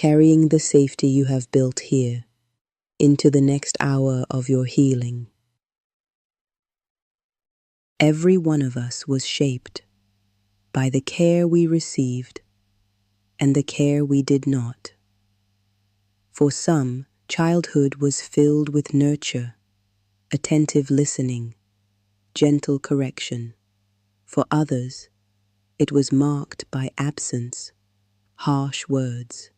carrying the safety you have built here into the next hour of your healing. Every one of us was shaped by the care we received and the care we did not. For some, childhood was filled with nurture, attentive listening, gentle correction. For others, it was marked by absence, harsh words,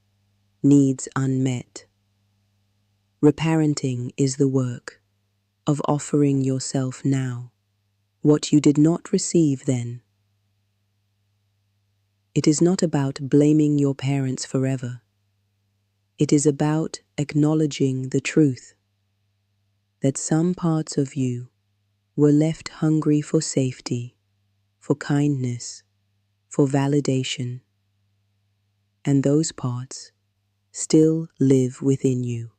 needs unmet. Reparenting is the work of offering yourself now what you did not receive then. It is not about blaming your parents forever. It is about acknowledging the truth that some parts of you were left hungry for safety, for kindness, for validation, and those parts still live within you.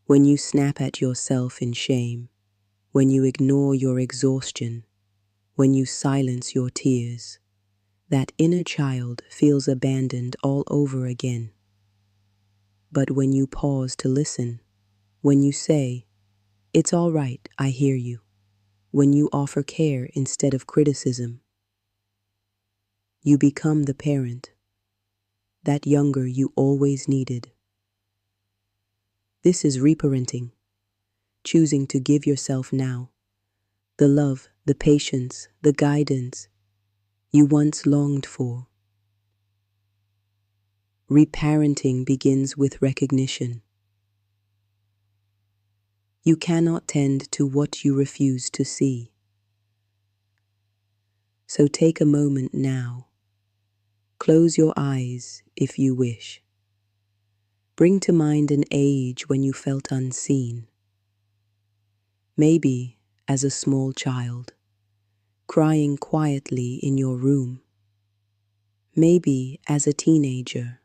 When you snap at yourself in shame, when you ignore your exhaustion, when you silence your tears, that inner child feels abandoned all over again. But when you pause to listen, when you say, "It's all right, I hear you," when you offer care instead of criticism, you become the parent, that younger you always needed. This is reparenting, choosing to give yourself now the love, the patience, the guidance you once longed for. Reparenting begins with recognition. You cannot tend to what you refuse to see. So take a moment now. Close your eyes if you wish. Bring to mind an age when you felt unseen. Maybe as a small child, crying quietly in your room. Maybe as a teenager,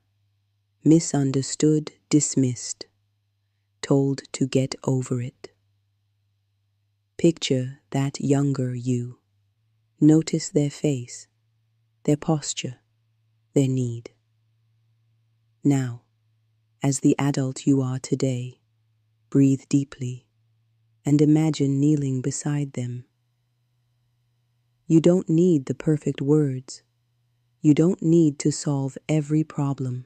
misunderstood, dismissed, told to get over it. Picture that younger you. Notice their face, their posture, their need. Now, as the adult you are today, breathe deeply and imagine kneeling beside them. You don't need the perfect words. You don't need to solve every problem.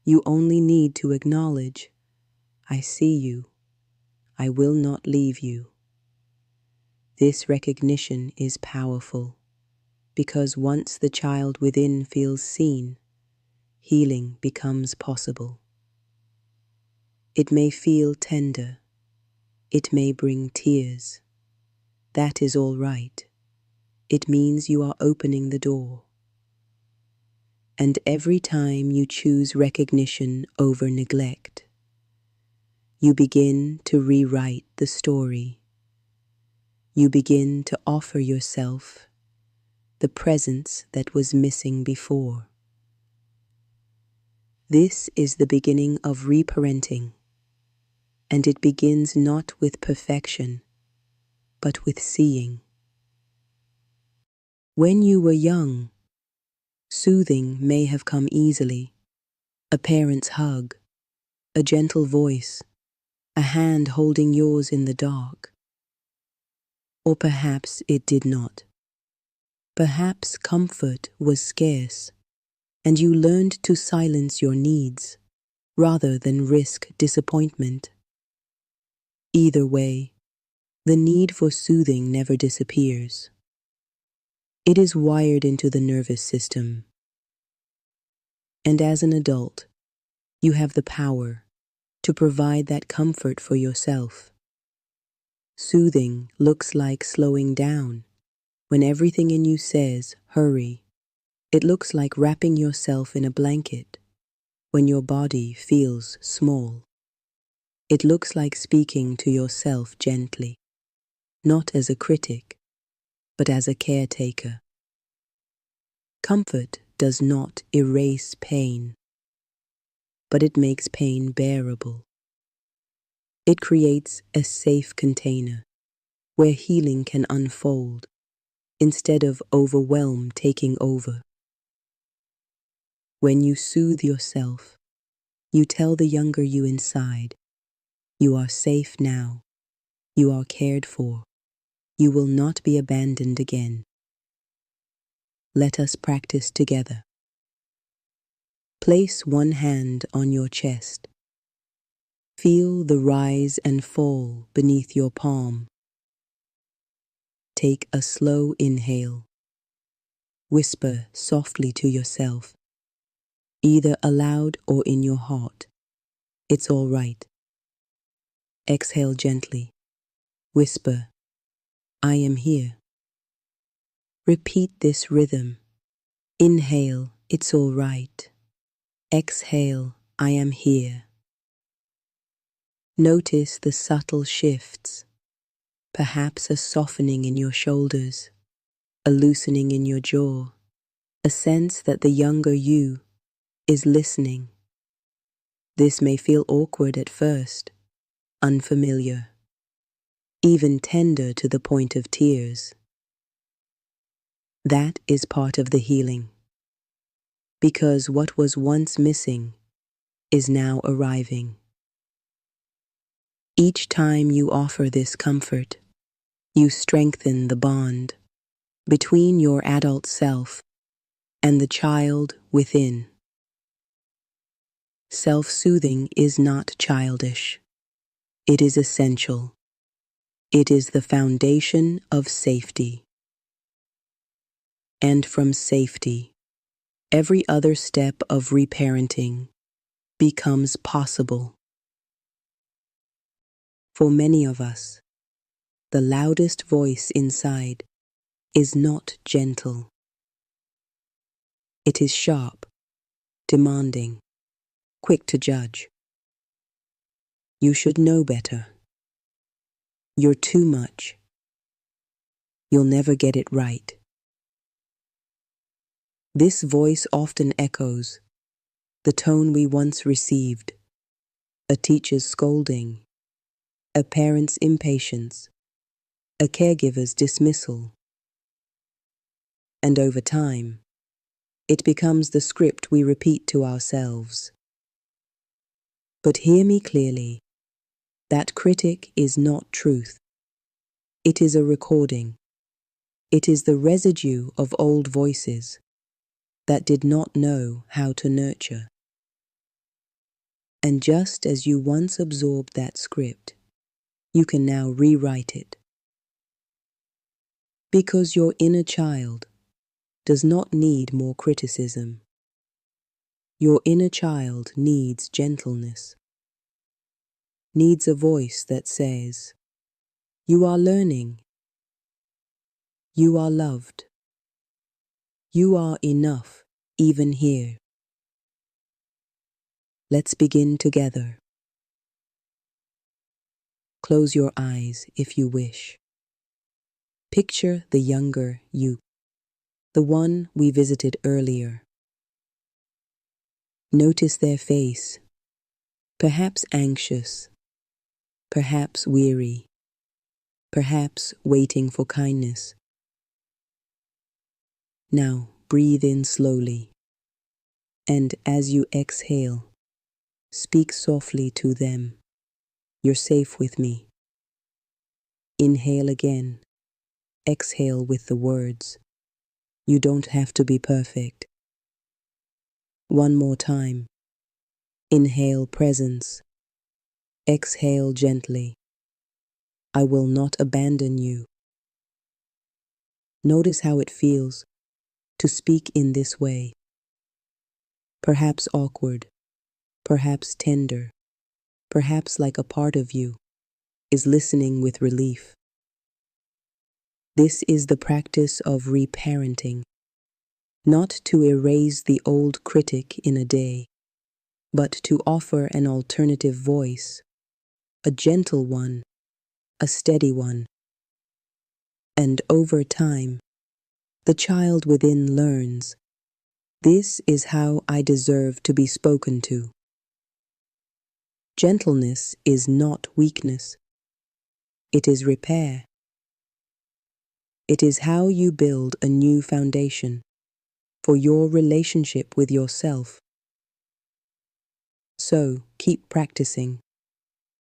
You only need to acknowledge, "I see you. I will not leave you." This recognition is powerful because once the child within feels seen, healing becomes possible. It may feel tender. It may bring tears. That is all right. It means you are opening the door. And every time you choose recognition over neglect, you begin to rewrite the story. You begin to offer yourself the presence that was missing before. This is the beginning of reparenting, and it begins not with perfection, but with seeing. When you were young, soothing may have come easily, a parent's hug, a gentle voice, a hand holding yours in the dark. Or perhaps it did not. Perhaps comfort was scarce, and you learned to silence your needs rather than risk disappointment. Either way, the need for soothing never disappears. It is wired into the nervous system. And as an adult, you have the power to provide that comfort for yourself. Soothing looks like slowing down when everything in you says, "Hurry." It looks like wrapping yourself in a blanket when your body feels small. It looks like speaking to yourself gently, not as a critic, but as a caretaker. Comfort does not erase pain, but it makes pain bearable. It creates a safe container where healing can unfold instead of overwhelm taking over. When you soothe yourself, you tell the younger you inside, you are safe now, you are cared for, you will not be abandoned again. Let us practice together. Place one hand on your chest. Feel the rise and fall beneath your palm. Take a slow inhale. Whisper softly to yourself, either aloud or in your heart, "It's all right." Exhale gently. Whisper, "I am here." Repeat this rhythm. Inhale, "It's all right." Exhale, "I am here." Notice the subtle shifts, perhaps a softening in your shoulders, a loosening in your jaw, a sense that the younger you is listening. This may feel awkward at first, unfamiliar, even tender to the point of tears. That is part of the healing, because what was once missing is now arriving. Each time you offer this comfort, you strengthen the bond between your adult self and the child within. Self-soothing is not childish. It is essential. It is the foundation of safety. And from safety, every other step of reparenting becomes possible. For many of us, the loudest voice inside is not gentle. It is sharp, demanding, quick to judge. You should know better. You're too much. You'll never get it right. This voice often echoes the tone we once received, a teacher's scolding, a parent's impatience, a caregiver's dismissal. And over time, it becomes the script we repeat to ourselves. But hear me clearly, that critic is not truth. It is a recording. It is the residue of old voices that did not know how to nurture. And just as you once absorbed that script, you can now rewrite it. Because your inner child does not need more criticism. Your inner child needs gentleness, needs a voice that says, "You are learning. You are loved. You are enough, even here." Let's begin together. Close your eyes if you wish. Picture the younger you, the one we visited earlier. Notice their face, perhaps anxious, perhaps weary, perhaps waiting for kindness. Now breathe in slowly, and as you exhale, speak softly to them. "You're safe with me." Inhale again. Exhale with the words, "You don't have to be perfect." One more time. Inhale presence. Exhale gently. "I will not abandon you." Notice how it feels to speak in this way. Perhaps awkward, perhaps tender, perhaps like a part of you is listening with relief. This is the practice of reparenting, not to erase the old critic in a day, but to offer an alternative voice, a gentle one, a steady one. And over time, the child within learns, "This is how I deserve to be spoken to." Gentleness is not weakness. It is repair. It is how you build a new foundation, for your relationship with yourself. So keep practicing.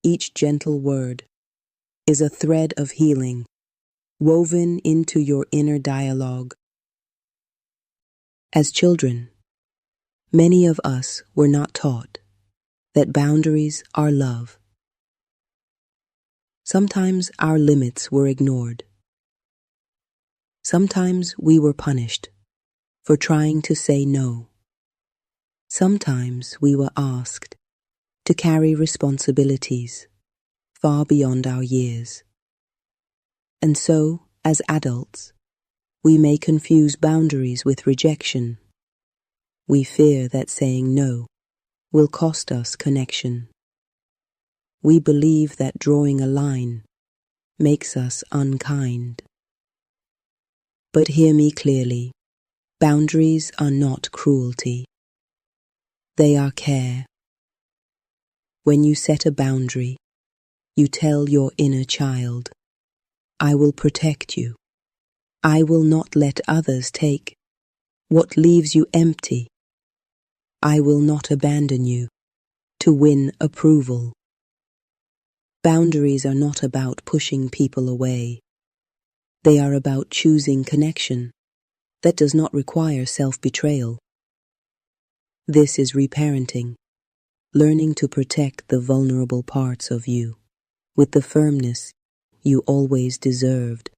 Each gentle word is a thread of healing woven into your inner dialogue. As children, many of us were not taught that boundaries are love. Sometimes our limits were ignored. Sometimes we were punished for trying to say no. Sometimes we were asked to carry responsibilities far beyond our years. And so, as adults, we may confuse boundaries with rejection. We fear that saying no will cost us connection. We believe that drawing a line makes us unkind. But hear me clearly, boundaries are not cruelty. They are care. When you set a boundary, you tell your inner child, I will protect you. I will not let others take what leaves you empty. I will not abandon you to win approval. Boundaries are not about pushing people away. They are about choosing connection that does not require self-betrayal. This is reparenting, learning to protect the vulnerable parts of you with the firmness you always deserved.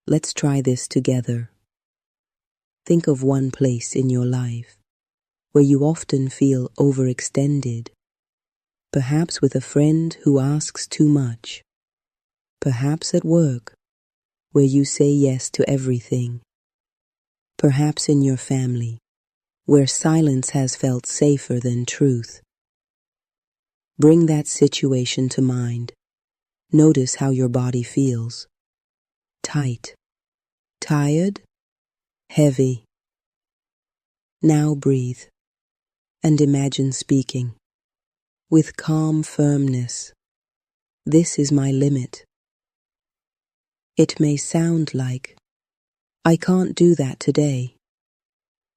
Let's try this together. Think of one place in your life where you often feel overextended, perhaps with a friend who asks too much, perhaps at work where you say yes to everything, perhaps in your family where silence has felt safer than truth. Bring that situation to mind. Notice how your body feels. Tight, tired, heavy. Now breathe and imagine speaking with calm firmness. This is my limit. It may sound like, I can't do that today.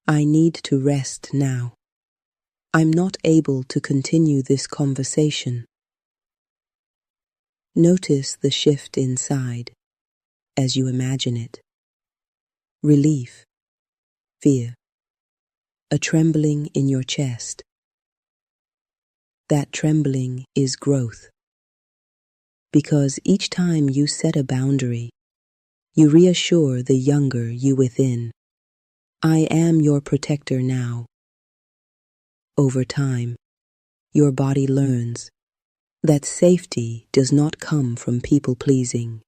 I need to rest now. I'm not able to continue this conversation. Notice the shift inside as you imagine it. Relief, fear, a trembling in your chest. That trembling is growth. Because each time you set a boundary, you reassure the younger you within. I am your protector now. Over time, your body learns that safety does not come from people-pleasing.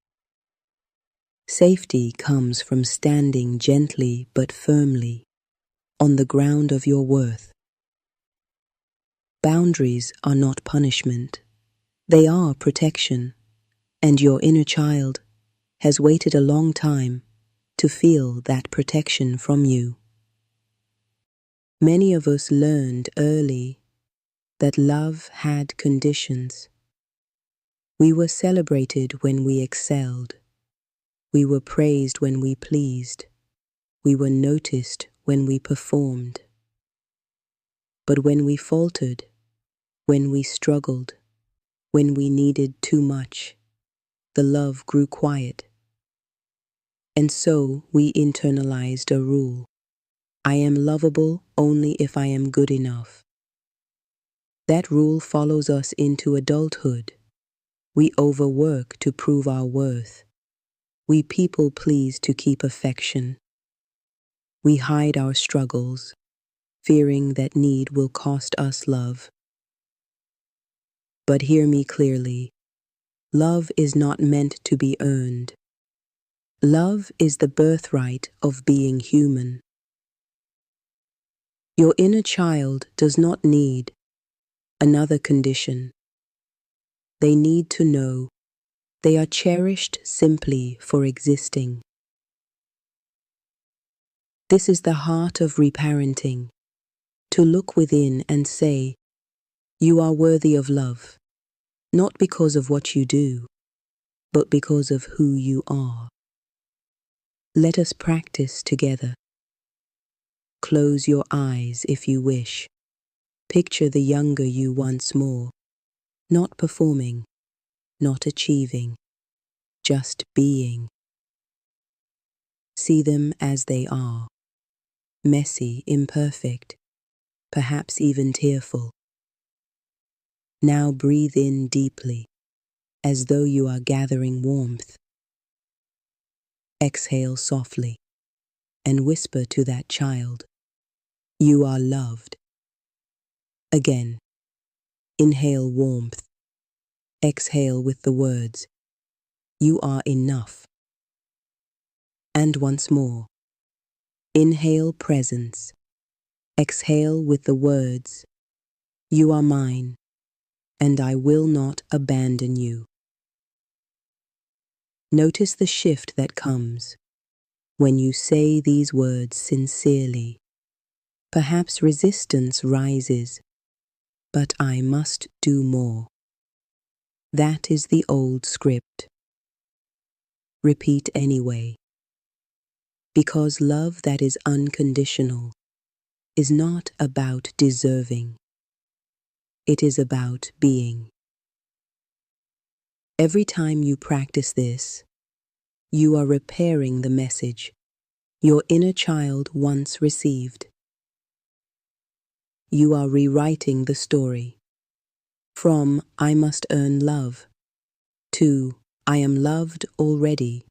Safety comes from standing gently but firmly on the ground of your worth. Boundaries are not punishment. They are protection, and your inner child has waited a long time to feel that protection from you. Many of us learned early that love had conditions. We were celebrated when we excelled. We were praised when we pleased. We were noticed when we performed. But when we faltered, when we struggled, when we needed too much, the love grew quiet. And so we internalized a rule. I am lovable only if I am good enough. That rule follows us into adulthood. We overwork to prove our worth. We people please to keep affection. We hide our struggles, fearing that need will cost us love. But hear me clearly. Love is not meant to be earned. Love is the birthright of being human. Your inner child does not need another condition. They need to know they are cherished simply for existing. This is the heart of reparenting, to look within and say, you are worthy of love, not because of what you do, but because of who you are. Let us practice together. Close your eyes if you wish. Picture the younger you once more, not performing, not achieving, just being. See them as they are, messy, imperfect, perhaps even tearful. Now breathe in deeply, as though you are gathering warmth. Exhale softly, and whisper to that child, "You are loved." Again, inhale warmth. Exhale with the words, "You are enough." And once more, inhale presence. Exhale with the words, "You are mine, and I will not abandon you." Notice the shift that comes when you say these words sincerely. Perhaps resistance rises, but I must do more. That is the old script. Repeat anyway, because love that is unconditional is not about deserving. It is about being. Every time you practice this, you are repairing the message your inner child once received. You are rewriting the story from "I must earn love" to "I am loved already."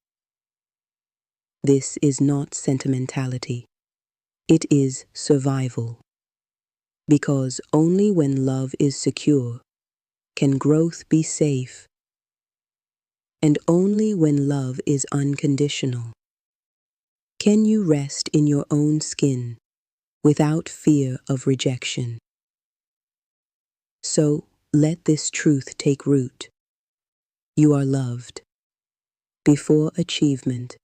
This is not sentimentality. It is survival. Because only when love is secure can growth be safe. And only when love is unconditional can you rest in your own skin without fear of rejection. So let this truth take root. You are loved. Before achievement,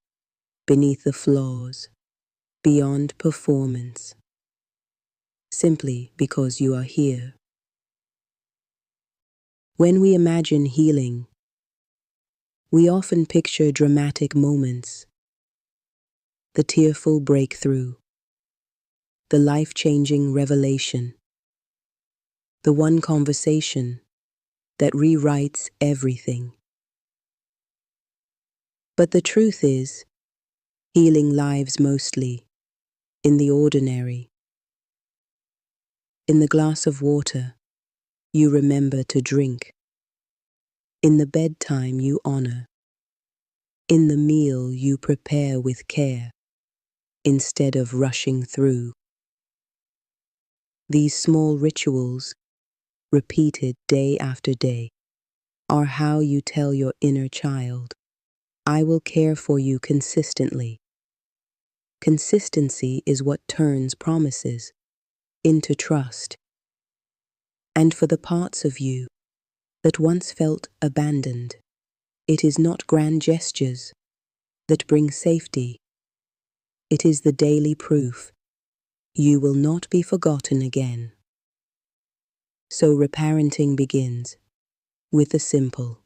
beneath the flaws, beyond performance. Simply because you are here. When we imagine healing, we often picture dramatic moments. The tearful breakthrough, the life-changing revelation, the one conversation that rewrites everything. But the truth is, healing lives mostly in the ordinary. In the glass of water you remember to drink. In the bedtime you honor. In the meal you prepare with care, instead of rushing through. These small rituals, repeated day after day, are how you tell your inner child, "I will care for you consistently." Consistency is what turns promises into trust. And for the parts of you that once felt abandoned, it is not grand gestures that bring safety. It is the daily proof you will not be forgotten again. So reparenting begins with the simple,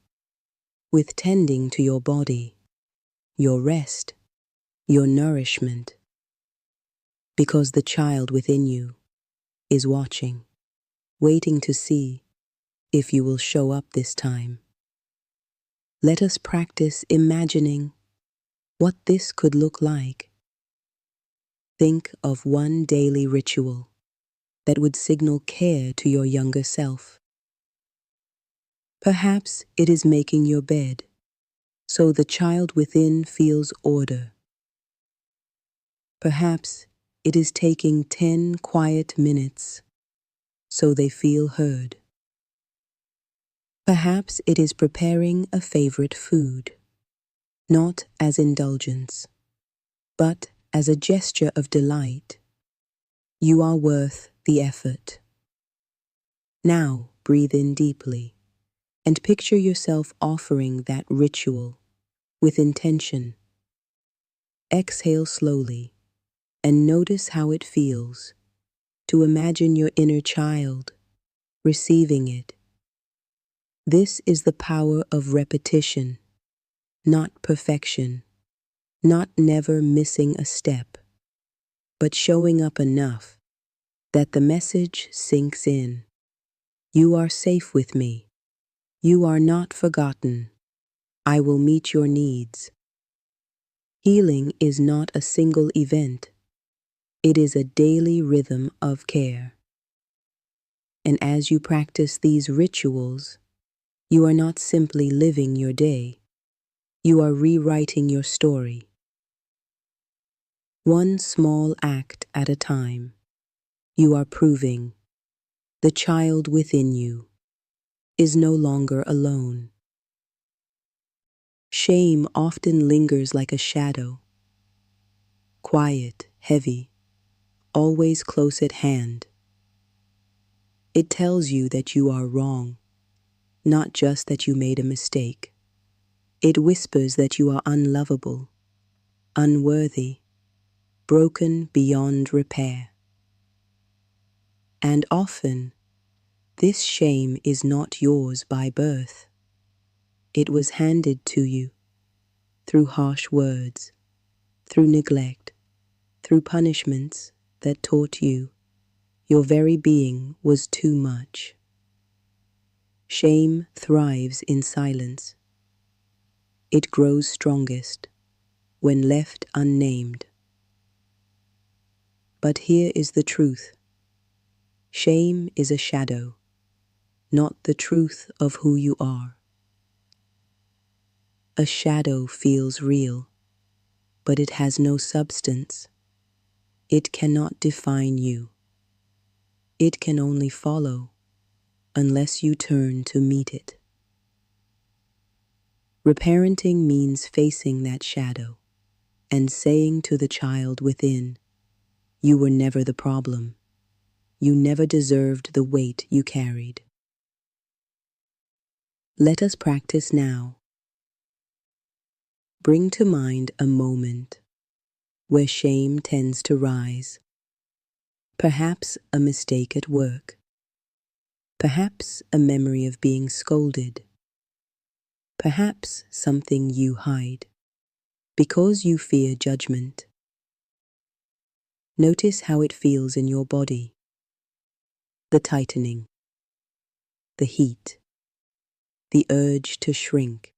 with tending to your body, your rest, your nourishment, because the child within you is watching, waiting to see if you will show up this time. Let us practice imagining what this could look like. Think of one daily ritual that would signal care to your younger self. Perhaps it is making your bed so the child within feels order. Perhaps it is taking 10 quiet minutes so they feel heard. Perhaps it is preparing a favorite food, not as indulgence, but as a gesture of delight. You are worth the effort. Now breathe in deeply and picture yourself offering that ritual with intention. Exhale slowly and notice how it feels to imagine your inner child receiving it. This is the power of repetition, not perfection, not never missing a step, but showing up enough that the message sinks in. You are safe with me. You are not forgotten. I will meet your needs. Healing is not a single event. It is a daily rhythm of care. And as you practice these rituals, you are not simply living your day. You are rewriting your story. One small act at a time, you are proving the child within you is no longer alone. Shame often lingers like a shadow, quiet, heavy, always close at hand. It tells you that you are wrong, not just that you made a mistake. It whispers that you are unlovable, unworthy, broken beyond repair. And often, this shame is not yours by birth. It was handed to you through harsh words, through neglect, through punishments that taught you your very being was too much. Shame thrives in silence. It grows strongest when left unnamed. But here is the truth. Shame is a shadow, not the truth of who you are. A shadow feels real, but it has no substance. It cannot define you. It can only follow unless you turn to meet it. Reparenting means facing that shadow and saying to the child within, you were never the problem. You never deserved the weight you carried. Let us practice now. Bring to mind a moment where shame tends to rise. Perhaps a mistake at work. Perhaps a memory of being scolded. Perhaps something you hide because you fear judgment. Notice how it feels in your body. The tightening, the heat, the urge to shrink.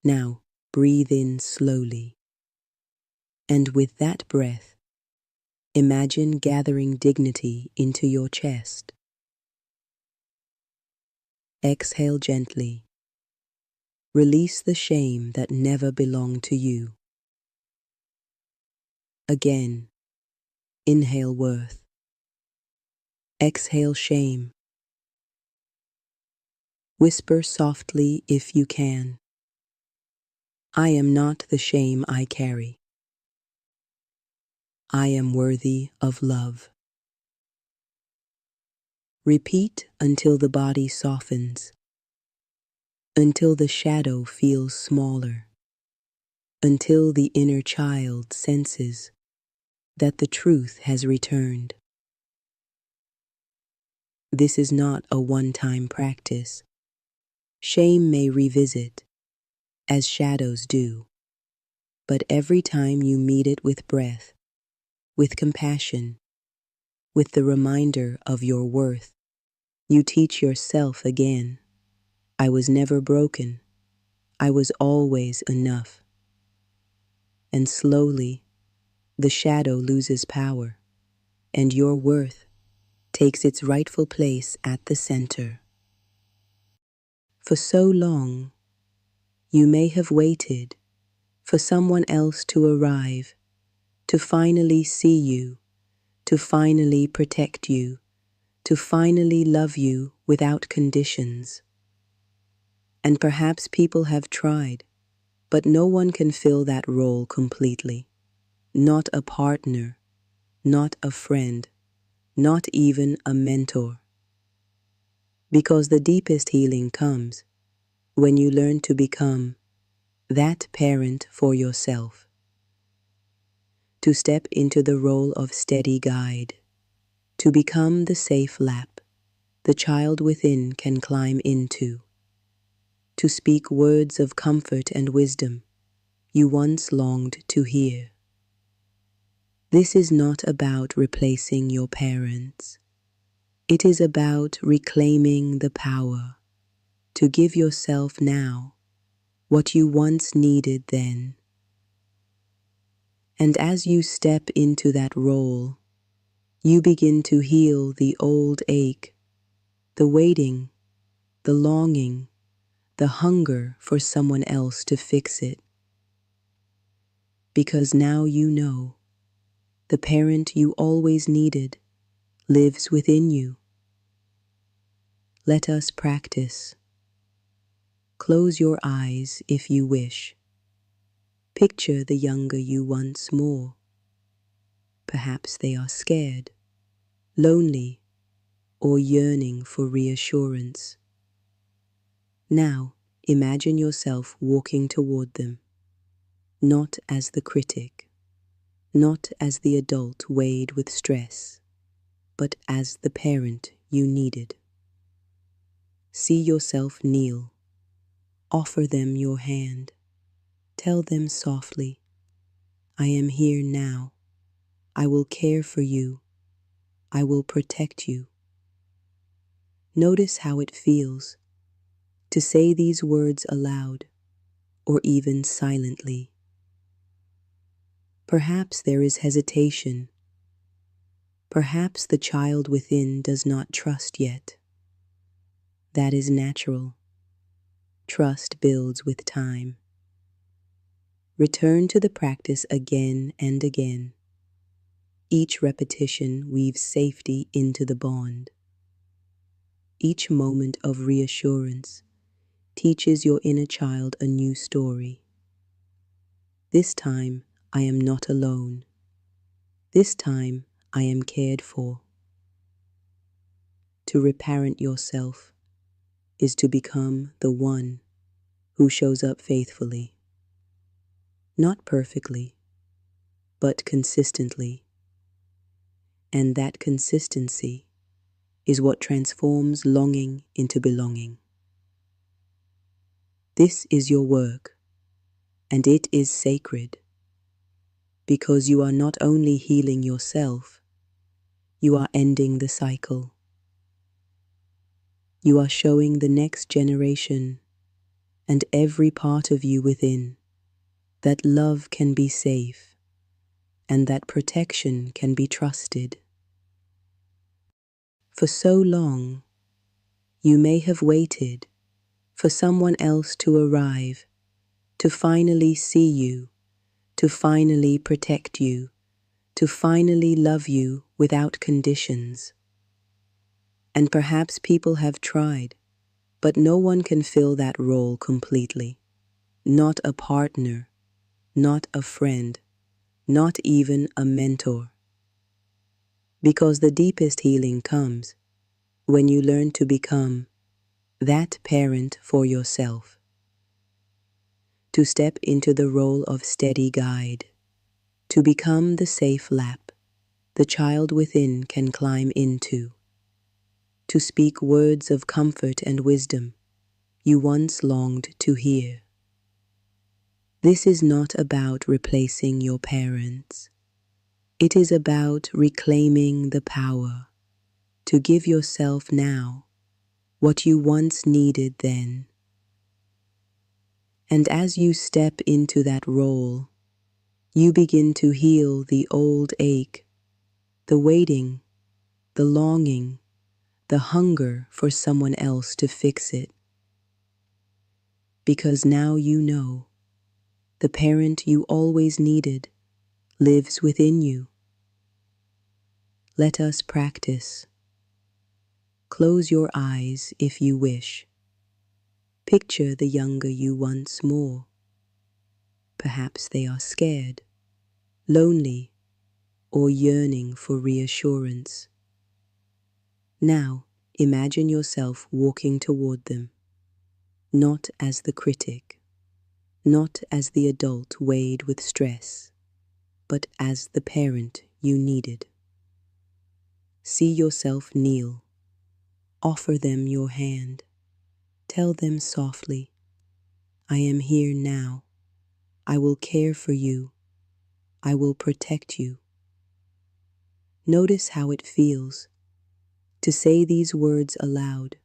Now breathe in slowly. And with that breath, imagine gathering dignity into your chest. Exhale gently. Release the shame that never belonged to you. Again, inhale worth. Exhale shame. Whisper softly if you can. I am not the shame I carry. I am worthy of love. Repeat until the body softens, until the shadow feels smaller, until the inner child senses that the truth has returned. This is not a one-time practice. Shame may revisit, as shadows do, but every time you meet it with breath, with compassion, with the reminder of your worth, you teach yourself again, I was never broken. I was always enough. And slowly, the shadow loses power, and your worth takes its rightful place at the center. For so long, you may have waited for someone else to arrive, to finally see you, to finally protect you, to finally love you without conditions. And perhaps people have tried, but no one can fill that role completely. Not a partner, not a friend, not even a mentor. Because the deepest healing comes when you learn to become that parent for yourself. To step into the role of steady guide, to become the safe lap the child within can climb into, to speak words of comfort and wisdom you once longed to hear. This is not about replacing your parents. It is about reclaiming the power to give yourself now what you once needed then. And as you step into that role, you begin to heal the old ache, the waiting, the longing, the hunger for someone else to fix it. Because now you know the parent you always needed lives within you. Let us practice. Close your eyes if you wish. Picture the younger you once more. Perhaps they are scared, lonely, or yearning for reassurance. Now, imagine yourself walking toward them, not as the critic, not as the adult weighed with stress, but as the parent you needed. See yourself kneel. Offer them your hand. Tell them softly, I am here now. I will care for you. I will protect you. Notice how it feels to say these words aloud or even silently. Perhaps there is hesitation. Perhaps the child within does not trust yet. That is natural. Trust builds with time. Return to the practice again and again. Each repetition weaves safety into the bond. Each moment of reassurance teaches your inner child a new story. This time, I am not alone. This time, I am cared for. To reparent yourself is to become the one who shows up faithfully. Not perfectly, but consistently. And that consistency is what transforms longing into belonging. This is your work, and it is sacred, because you are not only healing yourself, you are ending the cycle. You are showing the next generation and every part of you within that love can be safe and that protection can be trusted. For so long, you may have waited for someone else to arrive, to finally see you, to finally protect you, to finally love you without conditions. And perhaps people have tried, but no one can fill that role completely. Not a partner, not a friend, not even a mentor. Because the deepest healing comes when you learn to become that parent for yourself. To step into the role of steady guide, to become the safe lap the child within can climb into, to speak words of comfort and wisdom you once longed to hear. This is not about replacing your parents. It is about reclaiming the power to give yourself now what you once needed then. And as you step into that role, you begin to heal the old ache, the waiting, the longing, the hunger for someone else to fix it. Because now you know the parent you always needed lives within you. Let us practice. Close your eyes if you wish. Picture the younger you once more. Perhaps they are scared, lonely, or yearning for reassurance. Now, imagine yourself walking toward them, not as the critic, not as the adult weighed with stress, but as the parent you needed. See yourself kneel. Offer them your hand. Tell them softly, I am here now. I will care for you. I will protect you. Notice how it feels to say these words aloud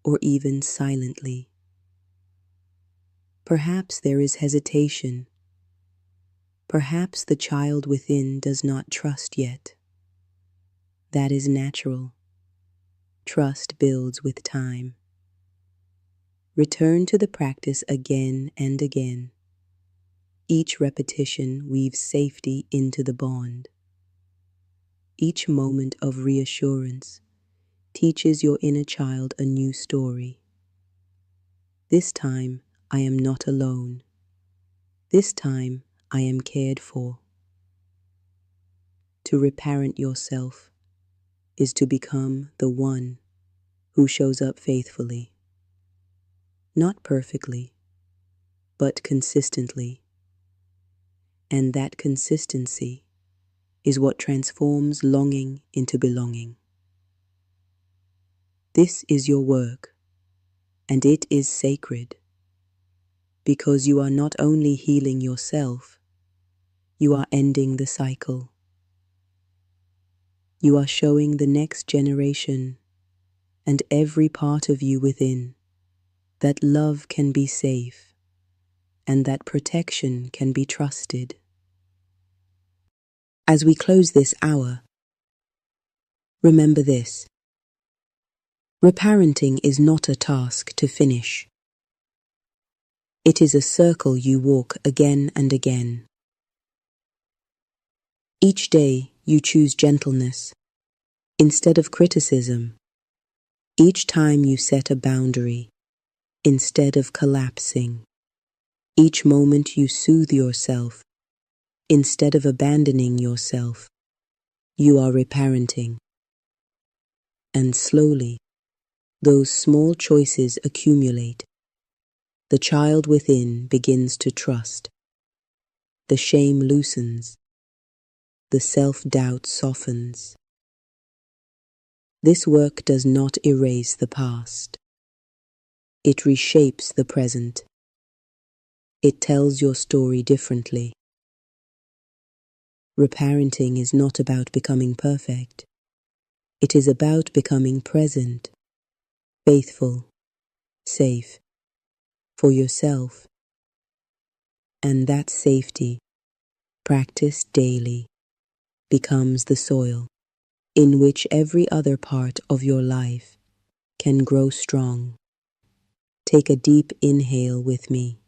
or even silently. Perhaps there is hesitation. Perhaps the child within does not trust yet. That is natural. Trust builds with time. Return to the practice again and again. Each repetition weaves safety into the bond. Each moment of reassurance teaches your inner child a new story. This time, I am not alone. This time, I am cared for. To reparent yourself is to become the one who shows up faithfully. Not perfectly, but consistently. And that consistency is what transforms longing into belonging. This is your work, and it is sacred, because you are not only healing yourself, you are ending the cycle. You are showing the next generation and every part of you within that love can be safe and that protection can be trusted. As we close this hour, remember this. Reparenting is not a task to finish. It is a circle you walk again and again. Each day you choose gentleness instead of criticism. Each time you set a boundary instead of collapsing. Each moment you soothe yourself instead of abandoning yourself. You are reparenting. And slowly, those small choices accumulate. The child within begins to trust. The shame loosens. The self-doubt softens. This work does not erase the past. It reshapes the present. It tells your story differently. Reparenting is not about becoming perfect. It is about becoming present, faithful, safe, for yourself. And that safety, practiced daily, becomes the soil in which every other part of your life can grow strong. Take a deep inhale with me.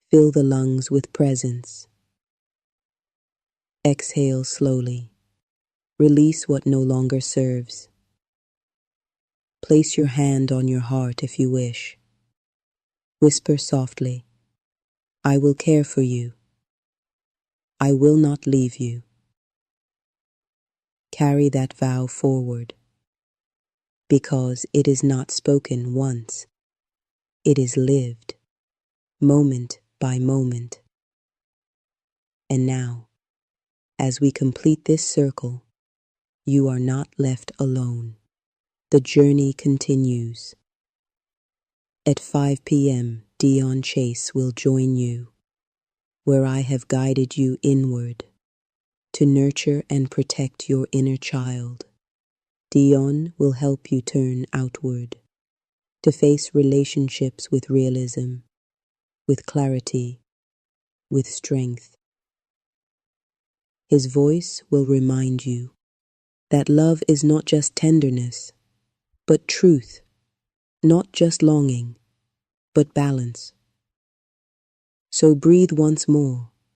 Fill the lungs with presence. Exhale slowly. Release what no longer serves. Place your hand on your heart if you wish. Whisper softly, I will care for you. I will not leave you. Carry that vow forward, because it is not spoken once. It is lived, moment by moment. And now, as we complete this circle, you are not left alone. The journey continues. At 5 p.m., Dion Chase will join you, where I have guided you inward to nurture and protect your inner child. Dion will help you turn outward, to face relationships with realism, with clarity, with strength. His voice will remind you that love is not just tenderness, but truth, not just longing, but balance. So breathe once more.